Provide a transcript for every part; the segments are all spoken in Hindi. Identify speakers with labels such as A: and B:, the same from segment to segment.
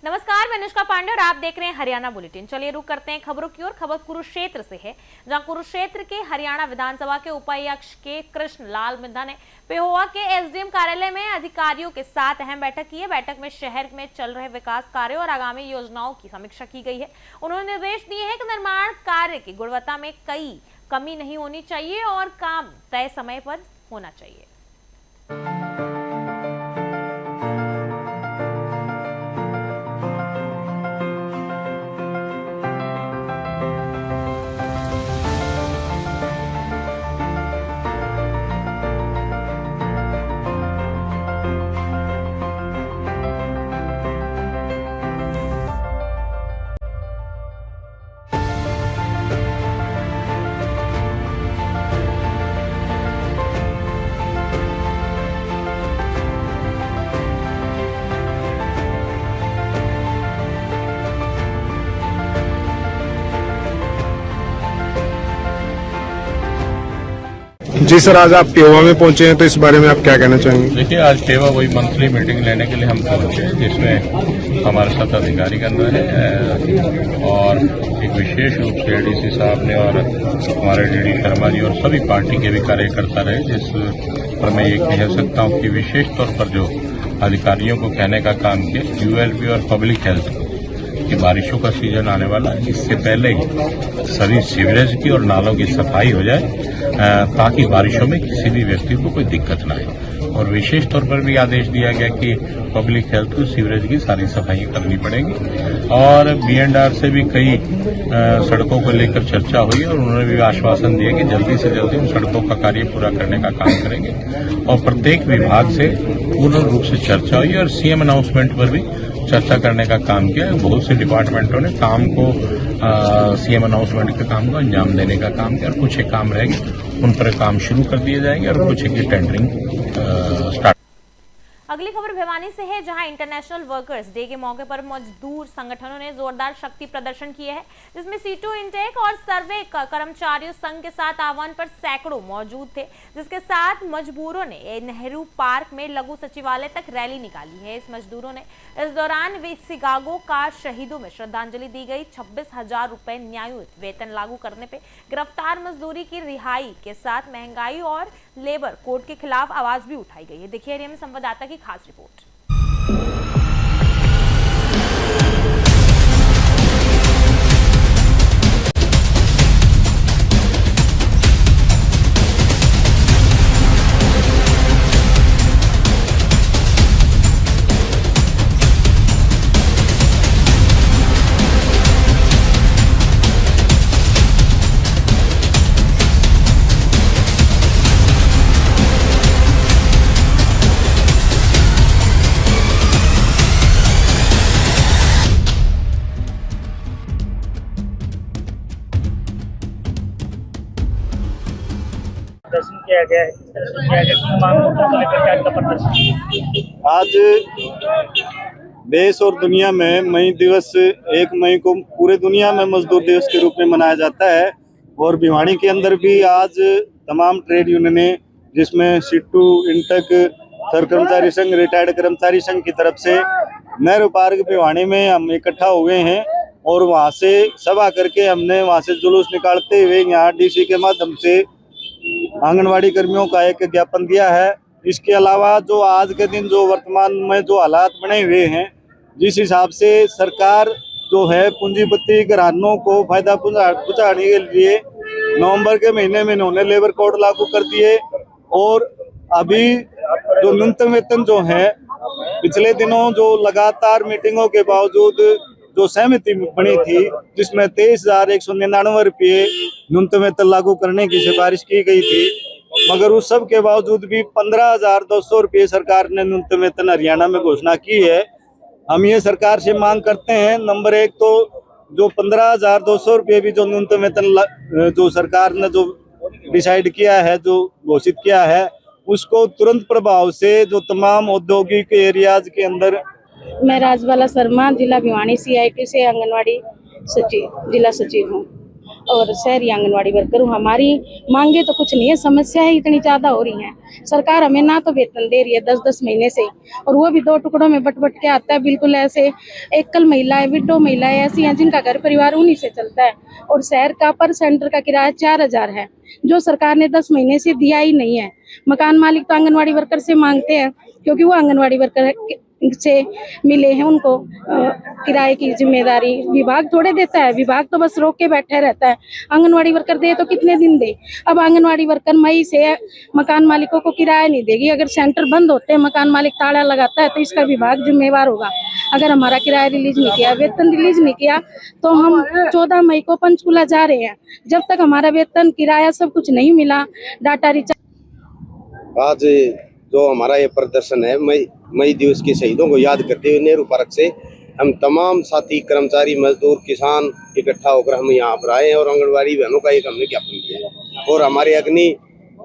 A: नमस्कार, मैं अनुष्का पांडे और आप देख रहे हैं हरियाणा बुलेटिन। चलिए रुक करते हैं खबरों की ओर। खबर कुरुक्षेत्र से है, जहां कुरुक्षेत्र के हरियाणा विधानसभा के उपाध्यक्ष के कृष्ण लाल मिंधा ने पेहोवा के एसडीएम कार्यालय में अधिकारियों के साथ अहम बैठक की है। बैठक में शहर में चल रहे विकास कार्यों और आगामी योजनाओं की समीक्षा की गई है। उन्होंने निर्देश दिए हैं कि निर्माण कार्य की गुणवत्ता में कोई कमी नहीं होनी चाहिए और काम तय समय पर होना चाहिए।
B: जी सर, आज आप पेहोवा में पहुंचे हैं, तो इस बारे में आप क्या कहना चाहेंगे?
C: देखिए, आज पेहोवा वही मंथली मीटिंग लेने के लिए हम पहुंचे हैं, जिसमें हमारे साथ अधिकारी गण रहे और एक विशेष रूप से एडीसी साहब ने और हमारे डीडी शर्मा जी और सभी पार्टी के भी कार्यकर्ता रहे, जिस पर मैं ये कह सकता हूँ कि विशेष तौर पर जो अधिकारियों को कहने का काम किया, यूएलबी और पब्लिक हेल्थ कि बारिशों का सीजन आने वाला है, इससे पहले ही सभी सीवरेज की और नालों की सफाई हो जाए ताकि बारिशों में किसी भी व्यक्ति को कोई दिक्कत न आए। और विशेष तौर पर भी आदेश दिया गया कि पब्लिक हेल्थ को सीवरेज की सारी सफाई करनी पड़ेगी। और बीएनडआर से भी कई सड़कों को लेकर चर्चा हुई और उन्होंने भी आश्वासन दिया कि जल्दी से जल्दी उन सड़कों का कार्य पूरा करने का काम करेंगे। और प्रत्येक विभाग से पूर्ण रूप से चर्चा हुई और सीएम अनाउंसमेंट पर भी चर्चा करने का काम किया है। बहुत से डिपार्टमेंटों ने काम को सीएम अनाउंसमेंट के काम को अंजाम देने का काम किया और कुछ एक काम रहेंगे, उन पर काम शुरू कर दिए जाएंगे और कुछ एक टेंडरिंग स्टार्ट।
A: अगली खबर भिवानी से है, जहां इंटरनेशनल वर्कर्स डे के मौके पर मजदूर संगठनों ने जोरदार शक्ति प्रदर्शन किया है, जिसमें सीटू इंटेक और सर्वे कर्मचारियों संघ के साथ आह्वान पर सैकड़ों मौजूद थे, जिसके साथ मजदूरों ने नेहरू पार्क में लघु सचिवालय तक रैली निकाली है। इस मजदूरों ने इस दौरान शिकागो का शहीदों में श्रद्धांजलि दी गई। 26,000 रुपए न्यायोचित वेतन लागू करने पे, गिरफ्तार मजदूरी की रिहाई के साथ महंगाई और लेबर कोड के खिलाफ आवाज भी उठाई गई है। देखिए हरियाणा संवाददाता की खास रिपोर्ट।
D: प्रदर्शन किया गया है,
E: आज देश और दुनिया में मई दिवस 1 मई को पूरे दुनिया में मजदूर दिवस के रूप में मनाया जाता है। और भिवानी के अंदर भी आज तमाम ट्रेड यूनियनें, जिसमें सीटू, इंटक, सर कर्मचारी संघ, रिटायर्ड कर्मचारी संघ की तरफ से नेहरू पार्क भिवानी में हम इकट्ठा हुए हैं और वहाँ से सभा करके हमने वहाँ से जुलूस निकालते हुए यहाँ डीसी के माध्यम से आंगनवाड़ी कर्मियों का एक ज्ञापन दिया है। इसके अलावा जो आज के दिन जो वर्तमान में जो हालात बने हुए हैं, जिस हिसाब से सरकार जो है पूंजीपति घरानों को फायदा पहुंचाने के लिए नवंबर के महीने में इन्होंने लेबर कोड लागू कर दिए। और अभी जो न्यूनतम वेतन जो है, पिछले दिनों जो लगातार मीटिंगों के बावजूद जो सहमति बनी थी, जिसमें 23,199 रुपये न्यूनतम वेतन लागू करने की सिफारिश की गई थी, मगर उस सब के बावजूद भी 15,200 रुपये सरकार ने न्यूनतम वेतन हरियाणा में घोषणा की है। हम ये सरकार से मांग करते हैं, नंबर एक तो जो 15,200 रुपये भी जो न्यूनतम वेतन जो सरकार ने जो डिसाइड किया है, जो घोषित किया है, उसको तुरंत प्रभाव से जो तमाम औद्योगिक एरियाज के अंदर।
F: मैं राजबाला शर्मा, जिला भिवानी CIT से आंगनवाड़ी सचिव, जिला सचिव हूँ।
D: और शहरी आंगनवाड़ी वर्कर हूँ। हमारी मांगे तो कुछ नहीं है, समस्या है इतनी ज़्यादा हो रही है। सरकार हमें ना तो वेतन दे रही है 10-10 महीने से, और वो भी 2 टुकड़ों में बट के आता है। बिल्कुल ऐसे एकल महिलाएं, विडो महिलाएं ऐसी हैं जिनका घर परिवार उन्हीं से चलता है। और शहर का पर सेंटर का किराया 4000 है, जो सरकार ने 10 महीने से दिया ही नहीं है। मकान मालिक तो आंगनवाड़ी वर्कर से मांगते हैं, क्योंकि वो आंगनवाड़ी वर्कर से मिले हैं, उनको किराए की जिम्मेदारी विभाग थोड़े देता है। विभाग तो बस रोक के बैठे रहता है। आंगनवाड़ी वर्कर दे तो कितने दिन दे। अब आंगनवाड़ी वर्कर मई से मकान मालिकों को किराया नहीं देगी। अगर सेंटर बंद होते हैं, मकान मालिक ताला लगाता है, तो इसका विभाग जिम्मेवार होगा। अगर हमारा किराया रिलीज नहीं किया, वेतन रिलीज नहीं किया, तो हम 14 मई को पंचकूला जा रहे हैं। जब तक हमारा वेतन, किराया सब कुछ नहीं मिला, डाटा रिचार्ज।
F: आज जो हमारा ये प्रदर्शन है, मई दिवस के शहीदों को याद करते हुए नेहरू पार्क से हम तमाम साथी, कर्मचारी, मजदूर, किसान इकट्ठा होकर हम यहाँ पर आए हैं और आंगनबाड़ी बहनों का एक हमने ज्ञापन किया है। और हमारे अग्नि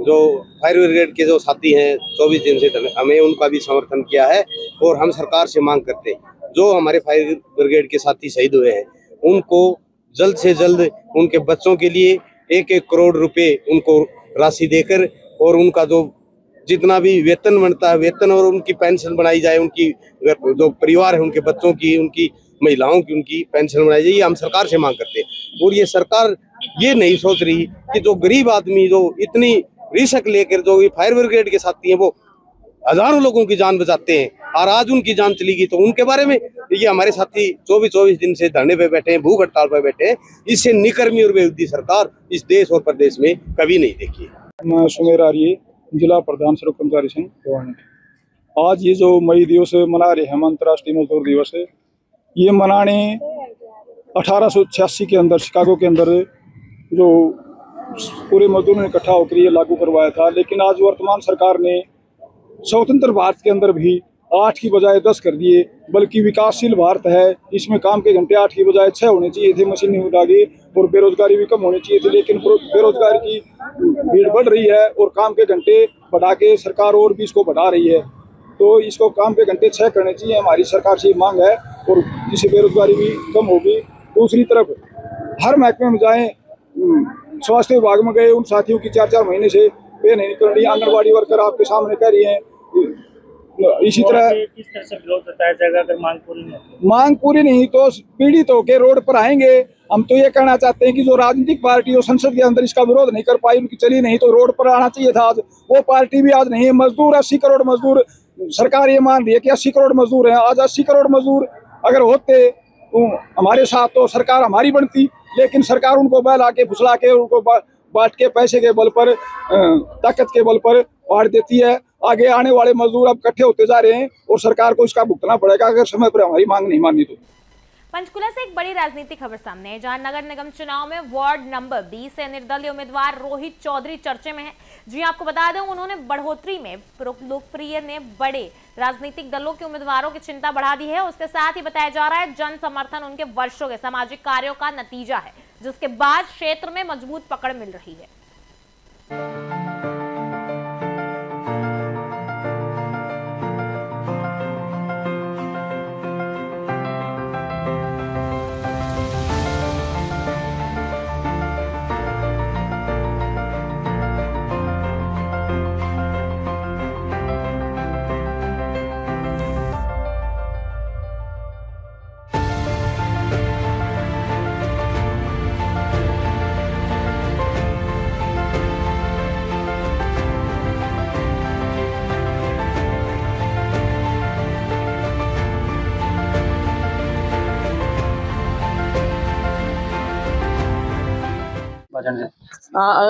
F: जो फायर ब्रिगेड के जो साथी हैं 24 दिन से हमें उनका भी समर्थन किया है। और हम सरकार से मांग करते हैं, जो हमारे फायर ब्रिगेड के साथी शहीद हुए हैं उनको जल्द से जल्द उनके बच्चों के लिए 1-1 करोड़ रुपए उनको राशि देकर, और उनका जो जितना भी वेतन बनता है वेतन और उनकी पेंशन बनाई जाए। उनकी जो परिवार है, उनके बच्चों की, उनकी महिलाओं की, उनकी पेंशन बनाई जाए। ये हम सरकार से मांग करते हैं। और ये सरकार ये नहीं सोच रही कि जो गरीब आदमी जो इतनी रिस्क लेकर जो फायर ब्रिगेड के साथी हैं, वो हजारों लोगों की जान बचाते हैं, और आज उनकी जान चली गई तो उनके बारे में ये हमारे साथी 24 दिन से धरने पे बैठे हैं, भूख हड़ताल पे बैठे हैं। इससे निकर्मी और बेहुदी सरकार इस देश और प्रदेश में कभी नहीं देखी।
B: मैं सुमेर आर्य, जिला प्रधान सड़क कर्मचारी संघ भिवानी। आज ये जो मई दिवस मना रहे हैं, अंतर्राष्ट्रीय मजदूर दिवस है, ये मनाने 1886 के अंदर शिकागो के अंदर जो पूरे मजदूरों ने इकट्ठा होकर ये लागू करवाया था। लेकिन आज वर्तमान सरकार ने स्वतंत्र भारत के अंदर भी 8 की बजाय 10 कर दिए। बल्कि विकासशील भारत है, इसमें काम के घंटे 8 की बजाय 6 होने चाहिए थे, मशीन नहीं उठा गई, और बेरोजगारी भी कम होनी चाहिए थी। लेकिन बेरोजगारी की भीड़ बढ़ रही है और काम के घंटे बढ़ा के सरकार और भी इसको बढ़ा रही है। तो इसको काम के घंटे 6 करने चाहिए, हमारी सरकार से मांग है, और जिससे बेरोजगारी भी कम होगी। दूसरी तरफ हर महकमे में जाएं, स्वास्थ्य विभाग में गए, उन साथियों की 4-4 महीने से पे नहीं निकल रही। आंगनबाड़ी वर्कर आपके सामने कह रही है। इसी तरह
G: किस तरह से विरोध बताया जाएगा अगर
B: मांग पूरी नहीं तो पीड़ित होकर रोड पर आएंगे। हम तो ये कहना चाहते हैं कि जो राजनीतिक पार्टी जो संसद के अंदर इसका विरोध नहीं कर पाई, उनकी चली नहीं, तो रोड पर आना चाहिए था। आज वो पार्टी भी आज नहीं है। मजदूर 80 करोड़ मजदूर, सरकार ये मान रही है कि 80 करोड़ मजदूर हैं। आज 80 करोड़ मजदूर अगर होते तो हमारे साथ, तो सरकार हमारी बनती। लेकिन सरकार उनको बहला के, फुसला के, उनको बांट के, पैसे के बल पर, ताकत के बल पर बांट देती है। आगे आने वाले मजदूर अब इकट्ठे होते जा रहे हैं और सरकार को इसका भुगतना पड़ेगा अगर समय पर हमारी मांग नहीं मानी तो।
A: पंचकुला से एक बड़ी राजनीतिक खबर सामने है, जहां नगर निगम चुनाव में वार्ड नंबर 20 से निर्दलीय उम्मीदवार रोहित चौधरी चर्चे में है। जी आपको बता दें, उन्होंने बढ़ोतरी में लोकप्रिय ने बड़े राजनीतिक दलों के उम्मीदवारों की चिंता बढ़ा दी है। उसके साथ ही बताया जा रहा है जन समर्थन उनके वर्षों के सामाजिक कार्यों का नतीजा है, जिसके बाद क्षेत्र में मजबूत पकड़ मिल रही है।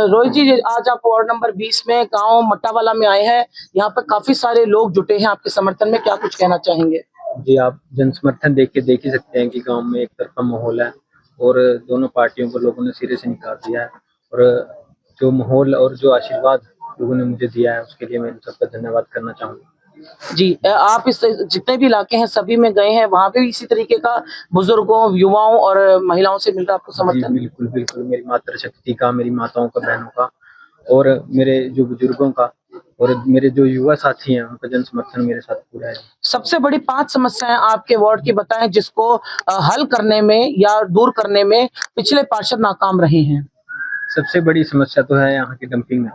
G: रोहित जी, आज आप वार्ड नंबर 20 में गांव मट्टावाला में आए हैं। यहाँ पर काफी सारे लोग जुटे हैं आपके समर्थन में, क्या कुछ कहना चाहेंगे?
H: जी, आप जन समर्थन देख ही सकते हैं कि गांव में एक तरफा माहौल है और दोनों पार्टियों को लोगों ने सिरे से निकाल दिया है। और जो माहौल और जो आशीर्वाद लोगों ने मुझे दिया है, उसके लिए मैं इन सबका धन्यवाद करना चाहूँगा।
G: जी, आप इस जितने भी इलाके हैं सभी में गए हैं, वहाँ पे भी इसी तरीके का बुजुर्गों, युवाओं और महिलाओं से मिल रहा आपको समर्थन?
H: बिल्कुल, मेरी मातृशक्ति का, मेरी माताओं का, बहनों का और मेरे जो बुजुर्गों का और मेरे जो युवा साथी हैं उनका जन समर्थन मेरे साथ पूरा है।
G: सबसे बड़ी 5 समस्याएं आपके वार्ड की बताएं जिसको हल करने में या दूर करने में पिछले पार्षद नाकाम रहे हैं।
H: सबसे बड़ी समस्या तो है यहाँ की डंपिंग,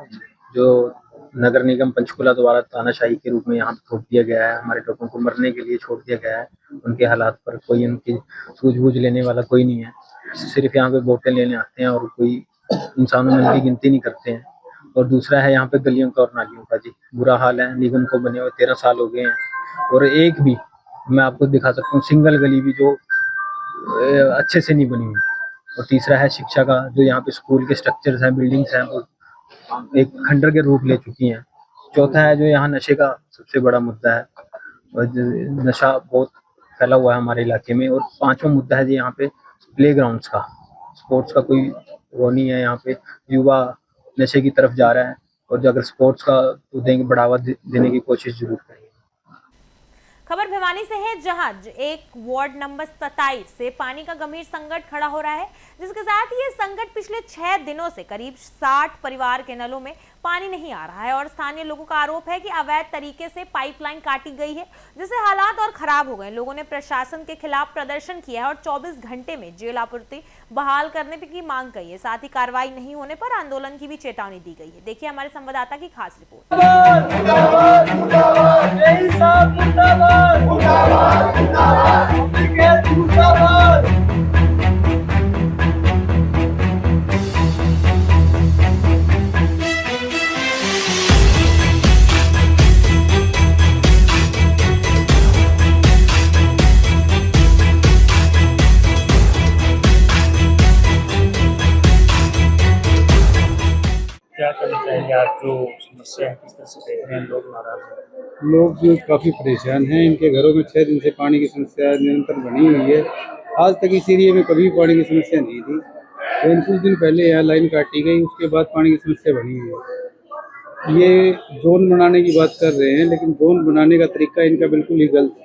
H: जो नगर निगम पंचकुला द्वारा तानाशाही के रूप में यहाँ थोप दिया गया है। हमारे लोगों को मरने के लिए छोड़ दिया गया है। उनके हालात पर कोई उनकी सूझबूझ लेने वाला कोई नहीं है। सिर्फ यहाँ पे वोटें लेने आते हैं और कोई इंसानों में उनकी गिनती नहीं करते हैं। और दूसरा है यहाँ पे गलियों का और नालियों का जी बुरा हाल है। निगम को बने हुए 13 साल हो गए हैं और एक भी, मैं आपको दिखा सकता हूँ, सिंगल गली भी जो अच्छे से नहीं बनी हुई। और तीसरा है शिक्षा का, जो यहाँ पे स्कूल के स्ट्रक्चर्स हैं, बिल्डिंग्स हैं, वो एक खंडर के रूप ले चुकी हैं। चौथा है जो यहाँ नशे का सबसे बड़ा मुद्दा है और नशा बहुत फैला हुआ है हमारे इलाके में। और 5वां मुद्दा है जी यहाँ पे प्लेग्राउंड्स का, स्पोर्ट्स का कोई वो नहीं है। यहाँ पे युवा नशे की तरफ जा रहा है और जो अगर स्पोर्ट्स का देंगे बढ़ावा देने की कोशिश जरूर करेंगे।
A: खबर भिवानी से है, जहां एक वार्ड नंबर 27 से पानी का गंभीर संकट खड़ा हो रहा है, जिसके साथ ये संकट पिछले 6 दिनों से करीब 60 परिवार के नलों में पानी नहीं आ रहा है। और स्थानीय लोगों का आरोप है कि अवैध तरीके से पाइपलाइन काटी गई है, जिससे हालात और खराब हो गए। लोगों ने प्रशासन के खिलाफ प्रदर्शन किया है और 24 घंटे में जेल आपूर्ति बहाल करने की मांग की है। साथ ही कार्रवाई नहीं होने पर आंदोलन की भी चेतावनी दी गई है। देखिए हमारे संवाददाता की खास रिपोर्ट।
I: क्या करना चाहिए आप, जो समस्या है किस तरह से देख रहे हैं? लोग नाराज हैं,
B: लोग काफ़ी परेशान हैं। इनके घरों में 6 दिन से पानी की समस्या निरंतर बनी हुई है। आज तक इस एरिया में कभी पानी की समस्या नहीं थी, लेकिन कुछ दिन पहले यहाँ लाइन काटी गई, उसके बाद पानी की समस्या बनी हुई है। ये जोन बनाने की बात कर रहे हैं, लेकिन जोन बनाने का तरीका इनका बिल्कुल ही गलत है।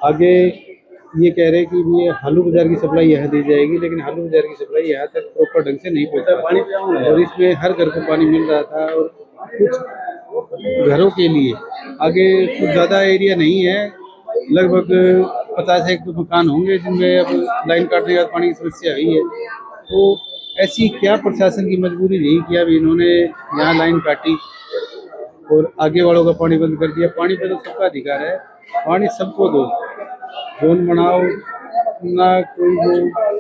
B: आगे ये कह रहे हैं कि ये हालू बाजार की सप्लाई यहाँ दी जाएगी, लेकिन हालू बाजार की सप्लाई यहाँ तक प्रॉपर ढंग से नहीं पहुँचा। और इसमें हर घर को पानी मिल रहा था और कुछ घरों के लिए आगे कुछ ज़्यादा एरिया नहीं है, लगभग 50 मकान होंगे जिनमें अब लाइन काटने के बाद पानी की समस्या आई है। तो ऐसी क्या प्रशासन की मजबूरी रही कि अब इन्होंने यहाँ लाइन काटी और आगे वालों का पानी बंद कर दिया। पानी पर तो सबका अधिकार है, पानी सबको दो, जोन बनाओ ना, कोई वो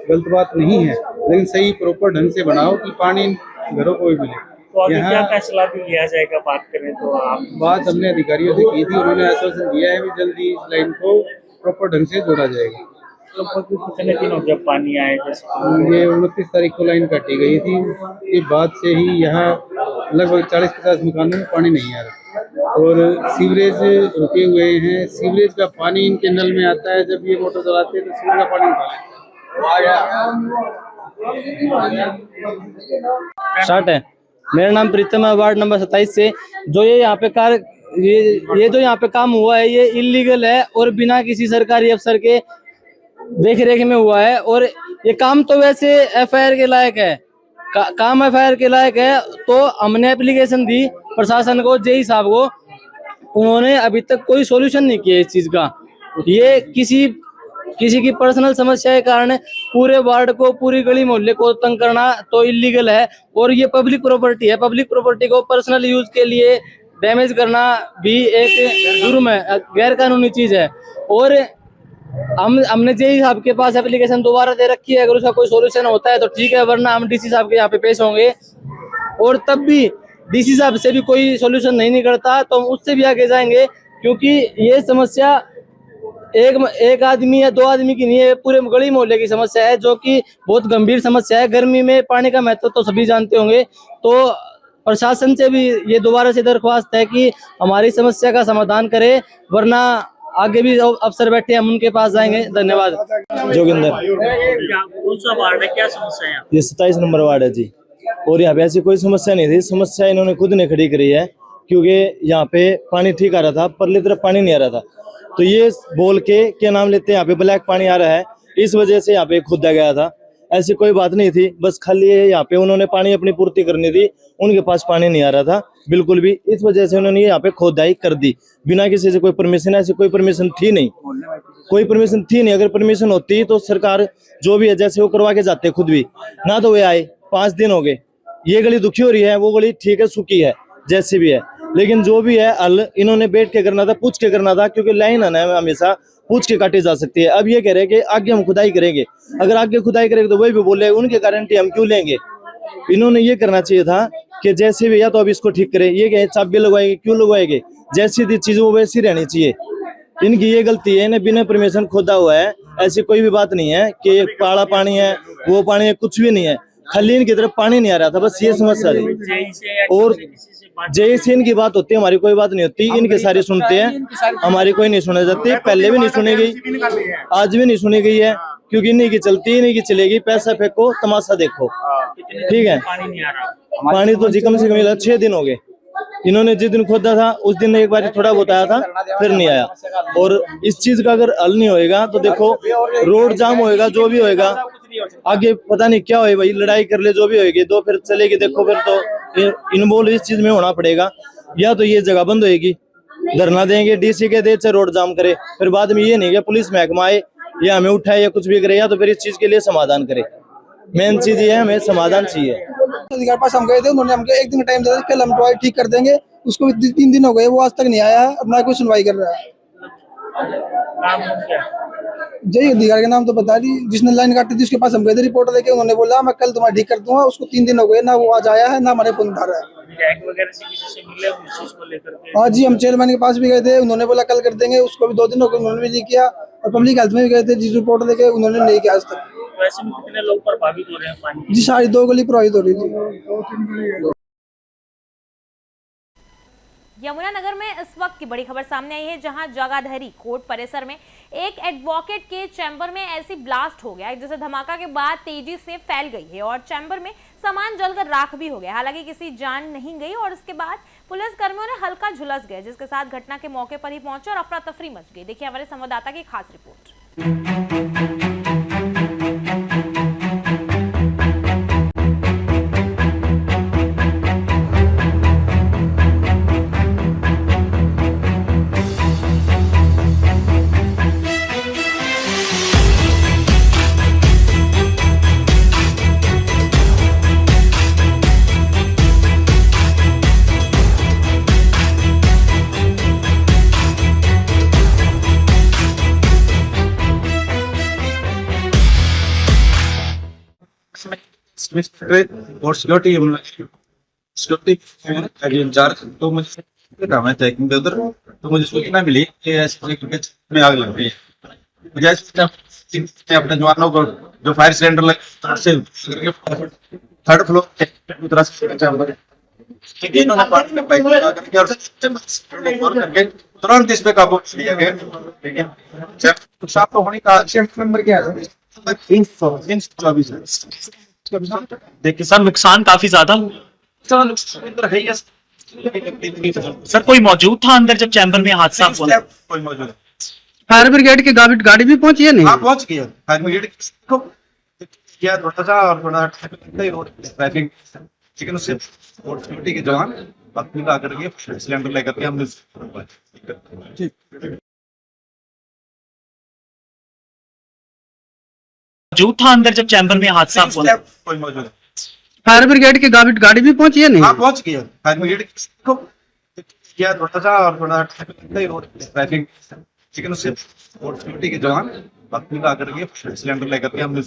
B: गलत बात नहीं है, लेकिन सही प्रॉपर ढंग से बनाओ कि पानी घरों को भी मिले।
I: तो आगे क्या फैसला भी लिया जाएगा? बात करें तो आप,
B: बात हमने अधिकारियों से की थी, उन्होंने आश्वासन दिया है कि जल्दी इस लाइन को प्रॉपर ढंग से जोड़ा जाएगा।
I: तो कितने दिन हो जब पानी आए? जैसे
B: ये 29 तारीख को लाइन काटी गई थी, उसके बाद से ही यहाँ लगभग 40-50 मकानों में पानी नहीं आ रहा और सीवरेज रुके हुए हैं। सीवरेज का पानी इनके नल में आता है, जब ये मोटर चलाते हैं तो सीवरेज का पानी
J: स्टार्ट है। मेरा नाम प्रीतम है, वार्ड नंबर 27 से। जो ये यहाँ पे ये जो यहाँ पे काम हुआ है ये इलीगल है और बिना किसी सरकारी अफसर के देख रेख में हुआ है। और ये काम तो वैसे एफआईआर के लायक है, काम एफआईआर के लायक है। तो हमने एप्लीकेशन दी प्रशासन को, जेई साहब को, उन्होंने अभी तक कोई सॉल्यूशन नहीं किया इस चीज का। ये किसी की पर्सनल समस्या के कारण पूरे वार्ड को, पूरी गली मोहल्ले को तंग करना तो इलीगल है। और ये पब्लिक प्रॉपर्टी है, पब्लिक प्रॉपर्टी को पर्सनल यूज के लिए डैमेज करना भी एक जुर्म है, गैर कानूनी चीज है। और हमने जेई साहब के पास एप्लीकेशन दोबारा दे रखी है, अगर उसका कोई सॉल्यूशन होता है तो ठीक है, वरना हम डीसी साहब के यहाँ पे पेश होंगे। और तब भी डीसी साहब से भी कोई सॉल्यूशन नहीं निकलता तो हम उससे भी आगे जाएंगे, क्योंकि ये समस्या एक आदमी या 2 आदमी की नहीं है, पूरे गली मोहल्ले की समस्या है, जो कि बहुत गंभीर समस्या है। गर्मी में पानी का महत्व तो सभी जानते होंगे। तो प्रशासन से भी ये दोबारा से दरख्वास्त है कि हमारी समस्या का समाधान करे, वरना आगे भी अफसर बैठे हम उनके पास जाएंगे। धन्यवाद।
K: जोगिंदर,
I: कौन सा वार्ड है, क्या समस्या है?
K: ये 27 नंबर वार्ड है जी। और यहाँ पे ऐसी कोई समस्या नहीं थी, समस्या इन्होंने खुद ने खड़ी करी है, क्योंकि यहाँ पे पानी ठीक आ रहा था, परली तरफ पानी नहीं आ रहा था। तो ये बोल के क्या नाम लेते हैं यहाँ पे ब्लैक पानी आ रहा है, इस वजह से यहाँ पे खोदा गया था। ऐसी कोई बात नहीं थी। बस खाली यहाँ पे उन्होंने पानी अपनी पूर्ति करनी थी, उनके पास पानी नहीं आ रहा था बिल्कुल भी। इस वजह से उन्होंने यहाँ पे खोदाई कर दी बिना किसी से कोई परमिशन। ऐसी कोई परमिशन थी नहीं, कोई परमिशन थी नहीं। अगर परमिशन होती तो सरकार जो भी है जैसे वो करवा के जाते खुद भी ना। तो वे आए, 5 दिन हो गए। ये गली दुखी हो रही है, वो गली ठीक है, सूखी है, जैसे भी है। लेकिन जो भी है हल इन्होंने बैठ के करना था, पूछ के करना था, क्योंकि लाइन है ना हमेशा पूछ के काटी जा सकती है। अब ये कह रहे हैं कि आगे हम खुदाई करेंगे। अगर आगे खुदाई करेंगे तो वही भी बोले उनकी गारंटी हम क्यों लेंगे। इन्होंने ये करना चाहिए था कि जैसे भी या तो अब इसको ठीक करे। ये कहे चाबी लगवाएंगे, क्यों लगवाएंगे? जैसी थी चीज वो वैसी रहनी चाहिए। इनकी ये गलती है, इन्हें बिना परमिशन खोदा हुआ है। ऐसी कोई भी बात नहीं है कि काला पानी है, वो पानी है, कुछ भी नहीं है। खाली इनकी तरफ पानी नहीं आ रहा था, बस ये समस्या थी। और जैसे इनकी बात होती है, हमारी कोई बात नहीं होती। इनके सारे सुनते हैं, हमारी कोई नहीं सुनी जाती। पहले भी नहीं सुनी गई, आज भी नहीं सुनी गई है, क्योंकि इन्हीं की चलती, इन्हीं की चलेगी। पैसा फेंको, तमाशा देखो, ठीक है। पानी तो जी कम से कम 6 दिन हो गए। इन्होंने जिस दिन खोदा था उस दिन एक बार थोड़ा बहुत आया था, फिर नहीं आया। और इस चीज का अगर हल नहीं होएगा तो देखो रोड जाम होएगा, जो भी होएगा आगे पता नहीं क्या होए भाई। लड़ाई कर ले, जो भी होएगी तो फिर चलेगी। देखो फिर तो इन्वॉल्व इस चीज में होना पड़ेगा। या तो ये जगह बंद होएगी, धरना देंगे, डीसी के दे चाहे रोड जाम करे। फिर बाद में ये नहीं कि पुलिस महकमा आए या हमें उठाए या कुछ भी करे, या तो फिर इस चीज के लिए समाधान करे। मेन चीज ये है, हमें समाधान चाहिए।
L: अधिकारी पास हम गए थे, उन्होंने हमको 1 दिन का टाइम दिया, कल हम टॉयलेट ठीक कर देंगे। उसको भी 3 दिन हो गए, वो आज तक नहीं आया है, अपना कोई सुनवाई कर रहा है। जय अधिकारी का नाम तो बता दी, जिसने लाइन काटी थी उसके पास हम गए थे रिपोर्ट देके। उन्होंने बोला मैं कल तुम्हारा ठीक कर दूंगा। उसको 3 दिन हो गए, ना वो आज आया है ना हमारे फोन उठा रहा है। हाँ जी, हम चेयरमैन के पास भी गए थे, उन्होंने बोला कल कर देंगे। उसको भी 2 दिन हो गए, उन्होंने भी नहीं किया। और पब्लिक हेल्थ में भी गए थे, जिस रिपोर्ट देके उन्होंने नहीं किया आज तक।
I: वैसे में कितने लोग प्रभावित हो रहे हैं पानी?
L: जी सारी 2 गली प्रभावित हो रही थी।
A: यमुनानगर में इस वक्त की बड़ी खबर सामने आई है, जहां जगाधरी कोर्ट परिसर में एक एडवोकेट के चैम्बर में ऐसी ब्लास्ट हो गया जिसे धमाका के बाद तेजी से फैल गई है और चैम्बर में सामान जलकर राख भी हो गया। हालांकि किसी जान नहीं गई और इसके बाद पुलिस कर्मियों ने हल्का झुलस गए, जिसके साथ घटना के मौके पर ही पहुंचे और अफरा तफरी मच गई। देखिए हमारे संवाददाता की खास रिपोर्ट।
M: और सिक्योरिटी इंचार्ज तो मुझे काम है चेकिंग के उधर, तो मुझे सूचना मिली कि में आग लग गई है। मुझे अपने जवानों को जो फायर सिलेंडर लगे से 3rd फ्लोर करके तुरंत इस पे काबू लिया गया। लेकिन साफ तो होने का नंबर क्या है? 324।
I: देखिए सर, नुकसान काफी ज्यादा सर। कोई मौजूद था अंदर जब चैम्बर में हादसा हुआ?
M: कोई मौजूद है।
L: फायर ब्रिगेड की गाड़ी भी पहुंची है? नहीं,
M: हाँ पहुंच गया। फायर ब्रिगेड को किया थोड़ा सा और थोड़ा ट्रैफिक, लेकिन उससे सिक्योरिटी के जवान पत्नी का आकर के सिलेंडर लेकर के हमने
I: मौजूद था अंदर जब चैम्बर में हादसा हुआ?
M: कोई मौजूद है।
L: फायर ब्रिगेड की गाड़ी भी पहुंची है? नहीं,
M: हाँ पहुंच गया। फायर ब्रिगेड को किया थोड़ा सा और थोड़ा ट्रैफिक, लेकिन उससे सिक्योरिटी के जवान पत्नी का आकर के सिलेंडर लेकर के हमने।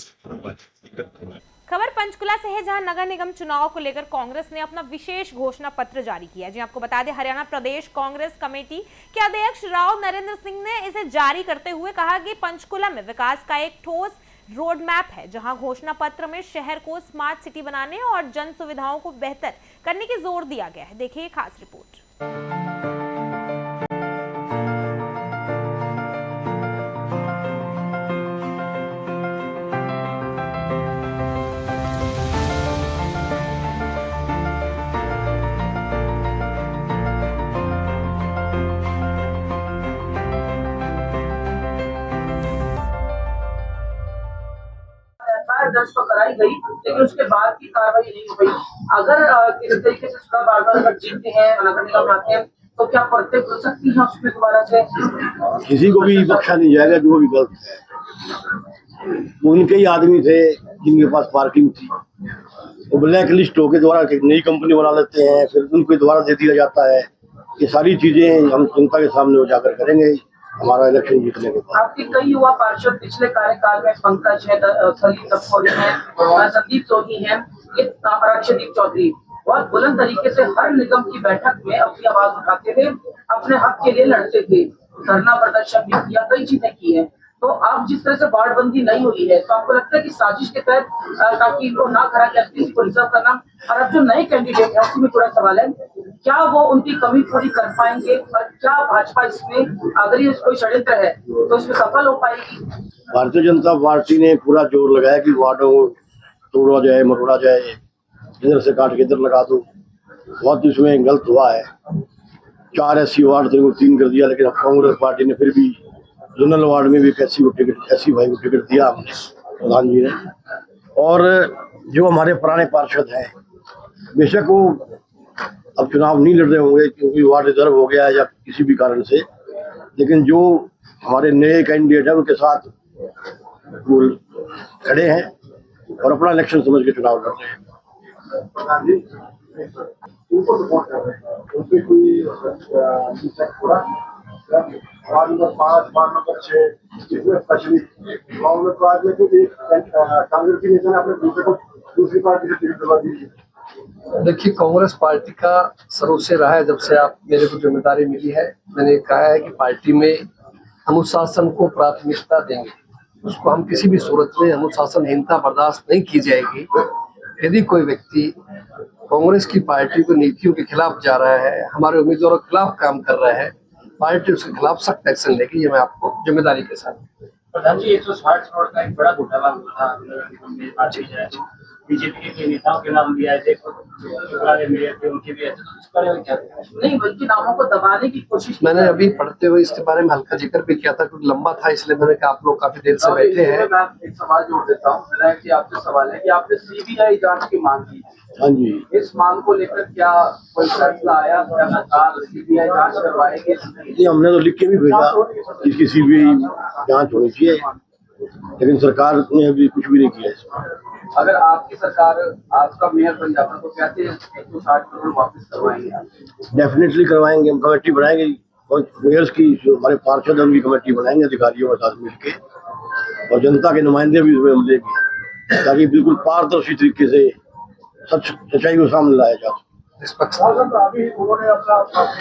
A: खबर पंचकुला से है, जहां नगर निगम चुनाव को लेकर कांग्रेस ने अपना विशेष घोषणा पत्र जारी किया। जी आपको बता दें, हरियाणा प्रदेश कांग्रेस कमेटी के अध्यक्ष राव नरेंद्र सिंह ने इसे जारी करते हुए कहा कि पंचकुला में विकास का एक ठोस रोड मैप है, जहां घोषणा पत्र में शहर को स्मार्ट सिटी बनाने और जन सुविधाओं को बेहतर करने की जोर दिया गया है। देखिए खास रिपोर्ट।
G: दर्ज तो कराई गई, लेकिन उसके बाद की कार्रवाई नहीं हो गई। अगर किसी तरीके से चुनाव बार-बार अगर जीतते हैं, नगर निगम आते हैं, तो क्या पड़ते खुल सकती है उसमें दोबारा से?
N: किसी को भी बख्शा नहीं जाएगा जो भी गलत है। उनके ही आदमी थे जिनके पास पार्किंग थी, वो ब्लैक लिस्ट होकर दोबारा नई कंपनी बना लेते हैं, फिर उनको दोबारा दे दिया जाता है। ये सारी चीजें हम जनता के सामने उजागर करेंगे हमारा इलेक्शन जीतने के बाद।
G: आपके कई युवा पार्षद पिछले कार्यकाल में पंकज है, सलीम तपकोरी है, संदीप सोनी है, अक्षदीप चौधरी, बहुत बुलंद तरीके से हर निगम की बैठक में अपनी आवाज उठाते थे, अपने हक के लिए लड़ते थे, धरना प्रदर्शन भी किया, कई चीजें की है। तो अब जिस तरह से वार्डबंदी नहीं हुई है, तो आपको लगता है कि साजिश के तहत ताकि इनको ना खड़ा किया, किसी को रिजर्व करना, और अब जो नए कैंडिडेट है उसमें थोड़ा सवाल है, क्या वो उनकी कमी पूरी कर पाएंगे, और क्या भाजपा इसमें अगर ये कोई षड्यंत्र है तो इसमें सफल हो पाएगी?
N: भारतीय जनता पार्टी ने पूरा जोर लगाया कि वार्डों को तोड़ा जाए, मरोड़ा जाए, इधर से काट के इधर लगा दो। बहुत इसमें गलत हुआ है। 4 SC वार्ड थे, वो 3 कर दिया, लेकिन कांग्रेस पार्टी ने फिर भी जोनल वार्ड में भी एक SC भाई को टिकट दिया हमने, प्रधान जी ने। और जो हमारे पुराने पार्षद हैं, बेशक वो अब चुनाव नहीं लड़ रहे होंगे क्योंकि वार्ड रिजर्व हो गया है या किसी भी कारण से, लेकिन जो हमारे नए कैंडिडेट हैं उनके साथ वो खड़े हैं और अपना इलेक्शन समझ के चुनाव लड़ रहे हैं।
B: उनको सपोर्ट कर रहे हैं, उनके कोई वार्ड नंबर 5, वार्ड नंबर 6, इसमें स्पेशली कांग्रेस पार्टी में तो एक कांग्रेस की नेता ने अपने दूसरे को दूसरी पार्टी से टिकट दिलवा दी।
O: देखिए, कांग्रेस पार्टी का शुरू से रहा है, जब से आप मेरे को जिम्मेदारी मिली है, मैंने कहा है कि पार्टी में अनुशासन को प्राथमिकता देंगे, उसको हम किसी भी सूरत में अनुशासनहीनता बर्दाश्त नहीं की जाएगी। यदि कोई व्यक्ति कांग्रेस की पार्टी को नीतियों के खिलाफ जा रहा है, हमारे उम्मीदवारों के खिलाफ काम कर रहा है, पार्टी उसके खिलाफ सख्त एक्शन लेगी, ये मैं आपको जिम्मेदारी के साथ।
I: प्रधान जी, 160 करोड़ का एक बड़ा घोटाला हुआ था, बीजेपी के नेताओं के नाम दिया है, पुराने मेयर थे उनके भी, नहीं बल्कि नामों को दबाने की कोशिश।
O: मैंने अभी पढ़ते हुए इसके बारे में हल्का जिक्र भी किया था, क्योंकि लंबा था, इसलिए मैंने कहा आप लोग काफी देर से बैठे हैं।
I: मैं एक सवाल जोड़ देता हूँ, मेरा कि आपसे सवाल है कि आपने CBI जांच की मांग की।
N: हाँ जी,
I: इस मांग को लेकर क्या कोई फैसला आया? क्या सरकार CBI जांच करवाएगी?
N: ये हमने तो लिख के भी भेजा इसकी CBI जांच होनी चाहिए, लेकिन सरकार ने अभी कुछ भी नहीं किया इसमें।
I: अगर आपकी सरकार, आपका मेयर बन जाता तो कैसे 160 करोड़ वापस करवाएंगे?
N: डेफिनेटली करवाएंगे, हम कमेटी बनाएंगे और मेयर्स की जो हमारे पार्षद हैं उनकी कमेटी बनाएंगे अधिकारियों के साथ मिलके, और जनता के नुमाइंदे भी उसमें हम लेंगे ताकि बिल्कुल पारदर्शी तरीके से सच्चाई को सामने लाया जा सके।
B: अभी उन्होंने अपना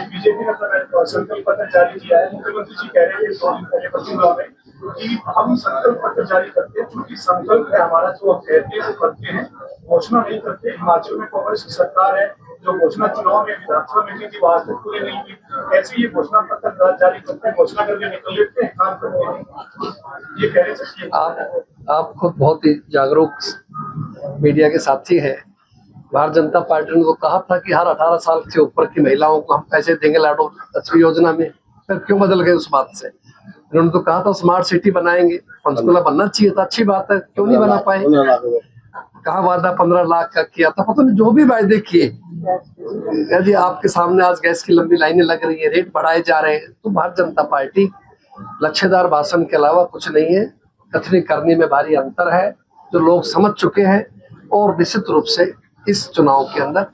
B: बीजेपी ने अपना संकल्प पत्र जारी किया है। मुख्यमंत्री जी कह रहे हैं कि हम संकल्प पत्र जारी करते हैं, क्योंकि संकल्प है हमारा, जो हम कहते हैं वो करते हैं, घोषणा नहीं करते। हिमाचल में कांग्रेस की सरकार है जो घोषणा चुनाव में विधानसभा मीटिंग की आज तक पूरी नहीं हुई, ऐसे ये घोषणा पत्र जारी करते हैं, घोषणा करके निकल लेते हैं, काम करते हैं। ये कह रहे हैं
O: आप खुद बहुत ही जागरूक मीडिया के साथी हैं। भारतीय जनता पार्टी ने तो कहा था कि हर 18 साल से ऊपर की महिलाओं को हम पैसे देंगे लाडो लक्ष्मी योजना में, फिर क्यों बदल गए उस बात से? उन्होंने तो कहा था स्मार्ट सिटी बनाएंगे, पंचकुला बनना चाहिए था, अच्छी बात है, क्यों नहीं बना पाए? कहा वादा 15 लाख का किया था, पता नहीं जो भी वायदे किए। यदि आपके सामने आज गैस की लंबी लाइनें लग रही है, रेट बढ़ाए जा रहे हैं, तो भारतीय जनता पार्टी लच्छेदार भाषण के अलावा कुछ नहीं है, कथनी करने में भारी अंतर है जो लोग समझ चुके हैं, और निश्चित रूप से इस चुनाव के अंदर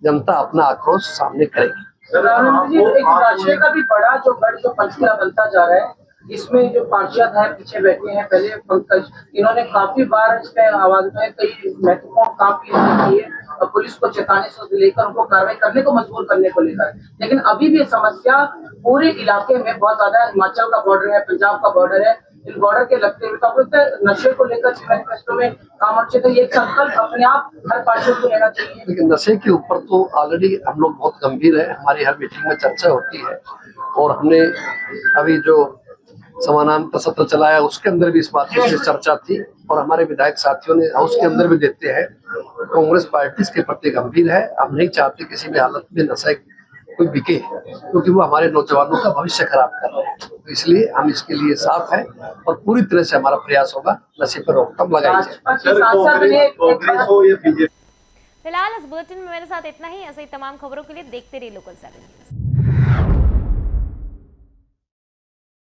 O: जनता अपना आक्रोश सामने करेगी।
G: प्रधानमंत्री जी, एक राष्ट्रीय का भी बड़ा जो गढ़ जो पंचकुला बनता जा रहा है, इसमें जो पार्षद हैं पीछे बैठे हैं, पहले पंकज, इन्होंने काफी बार इसमें आवाज उठाई, कई महत्वपूर्ण काम किए और पुलिस को चेताने से लेकर उनको कार्रवाई करने को मजबूर करने को लेकर, लेकिन अभी भी समस्या पूरे इलाके में बहुत ज्यादा है। हिमाचल का बॉर्डर है, पंजाब का बॉर्डर है, इन बॉर्डर के लगते हुए तो नशे को लेकर मैनिफेस्टो में काम अच्छे थे, ये संकल्प अपने आप हर पार्टी को लेना चाहिए।
O: लेकिन नशे के ऊपर तो ऑलरेडी हम लोग बहुत गंभीर है, हमारी हर मीटिंग में चर्चा होती है, और हमने अभी जो समानांतर सत्र चलाया उसके अंदर भी इस बात की चर्चा थी, और हमारे विधायक साथियों ने हाउस के अंदर भी देते हैं। कांग्रेस पार्टी इसके प्रति गंभीर है, हम नहीं चाहते किसी भी हालत में नशा कोई बिके, क्योंकि वो हमारे नौजवानों का भविष्य खराब कर रहे हैं। तो इसलिए हम इसके लिए साफ है और पूरी तरह से हमारा प्रयास होगा नशे पर रोकथाम लगाई जाए।
A: फिलहाल इस बुलेटिन में मेरे साथ इतना ही। ऐसे ही तमाम खबरों के लिए देखते रहिए लोकल 7 न्यूज़।